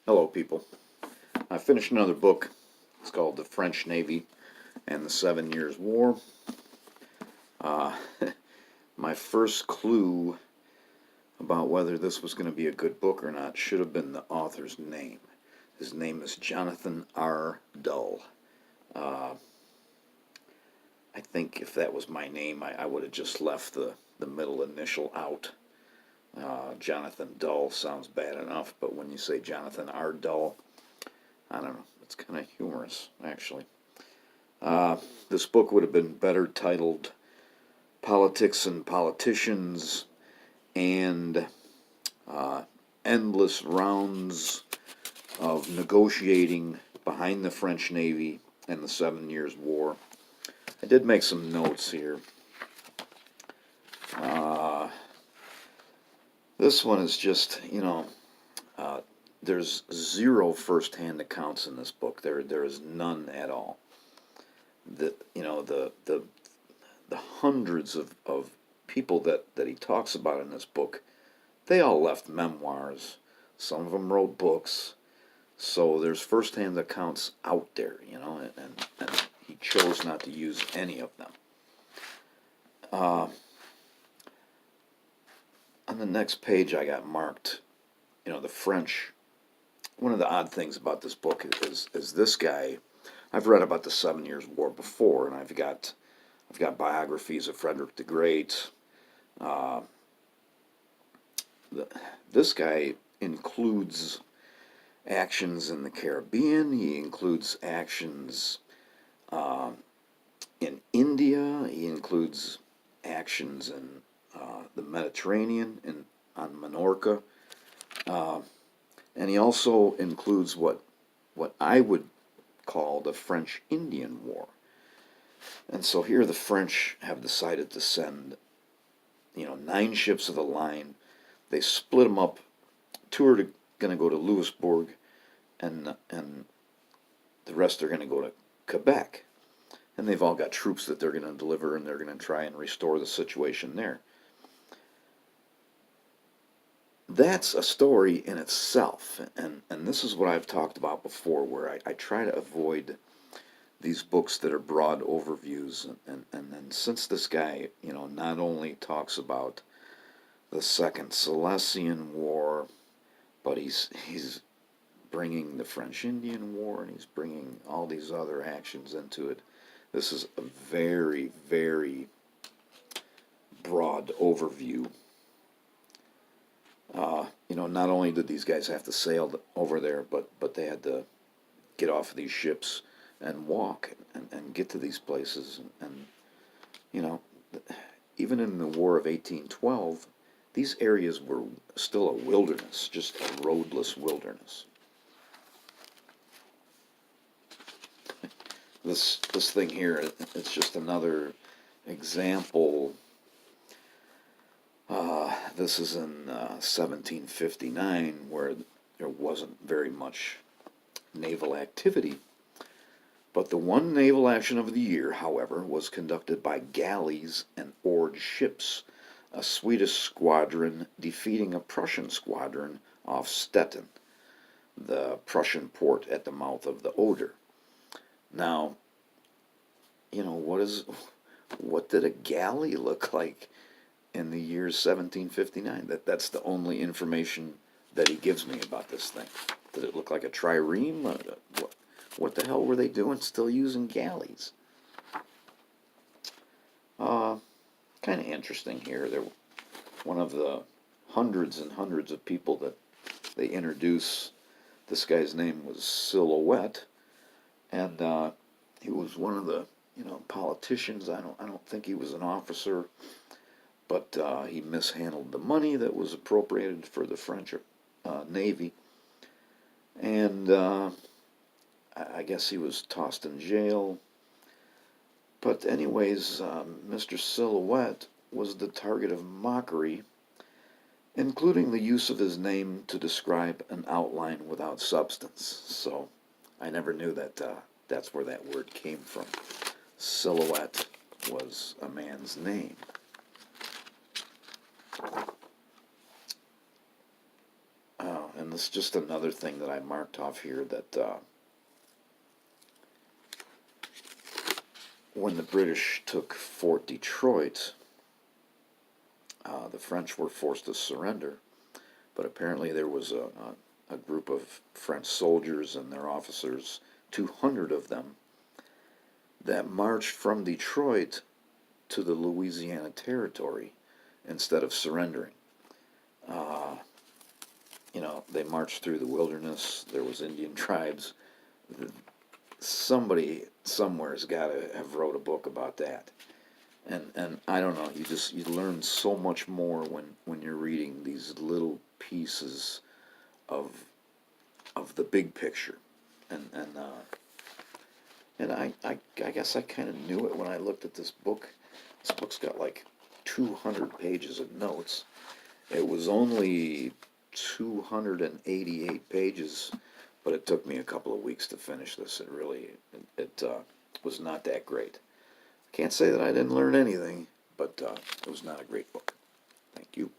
Hello, people. I finished another book. It's called The French Navy and the 7 Years' War. Uh, my first clue about whether this was going to be a good book or not should have been the author's name. His name is Jonathan R. Dull. Uh, I think if that was my name, I would have just left the middle initial out. Jonathan Dull sounds bad enough, but when you say Jonathan R. Dull, I don't know. It's kind of humorous, actually. Uh, this book would have been better titled Politics and Politicians and uh, Endless Rounds of Negotiating Behind the French Navy and the 7 Years' War. I did make some notes here. Uh, this one is just, there's zero first-hand accounts in this book. There is none at all. The hundreds of people that he talks about in this book, they all left memoirs. Some of them wrote books. So there's first-hand accounts out there, and he chose not to use any of them. On the next page, I got marked, the French. One of the odd things about this book is this guy. I've read about the 7 Years' War before, and I've got biographies of Frederick the Great. Uh, this guy includes actions in the Caribbean. He includes actions in India. He includes actions in the Mediterranean on Minorca, and he also includes what I would call the French Indian War. And so here the French have decided to send, 9 ships of the line. They split them up. 2 are going to go to Louisbourg, and the rest are going to go to Quebec. And they've all got troops that they're going to deliver, and they're going to try and restore the situation there. That's a story in itself, and this is what I've talked about before, where I try to avoid these books that are broad overviews, and then since this guy, not only talks about the Second Silesian War, but he's bringing the French Indian War, and he's bringing all these other actions into it. This is a very, very broad overview. Not only did these guys have to sail over there, but they had to get off of these ships and walk and get to these places. And even in the War of 1812, these areas were still a wilderness, just a roadless wilderness. This thing here, it's just another example. This is in 1759, where there wasn't very much naval activity. But the one naval action of the year, however, was conducted by galleys and oared ships, a Swedish squadron defeating a Prussian squadron off Stettin, the Prussian port at the mouth of the Oder. Now, what did a galley look like in the year 1759? That's the only information that he gives me about this thing. Did it look like a trireme? What the hell were they doing still using galleys? Kind of interesting here. They're one of the hundreds and hundreds of people that they introduce. This guy's name was Silhouette, and he was one of the politicians. I don't think he was an officer, but he mishandled the money that was appropriated for the French Navy, and I guess he was tossed in jail. But anyways, Mr. Silhouette was the target of mockery, including the use of his name to describe an outline without substance. So I never knew that that's where that word came from. Silhouette was a man's name. And this is just another thing that I marked off here, that when the British took Fort Detroit, the French were forced to surrender, but apparently there was a group of French soldiers and their officers, 200 of them, that marched from Detroit to the Louisiana Territory instead of surrendering. They marched through the wilderness. There was Indian tribes. Somebody somewhere's got to have wrote a book about that. And I don't know. You learn so much more when you're reading these little pieces of the big picture. And I guess I kind of knew it when I looked at this book. This book's got like 200 pages of notes. It was only 288 pages, but it took me a couple of weeks to finish this. It was not that great. I can't say that I didn't learn anything, but it was not a great book. Thank you.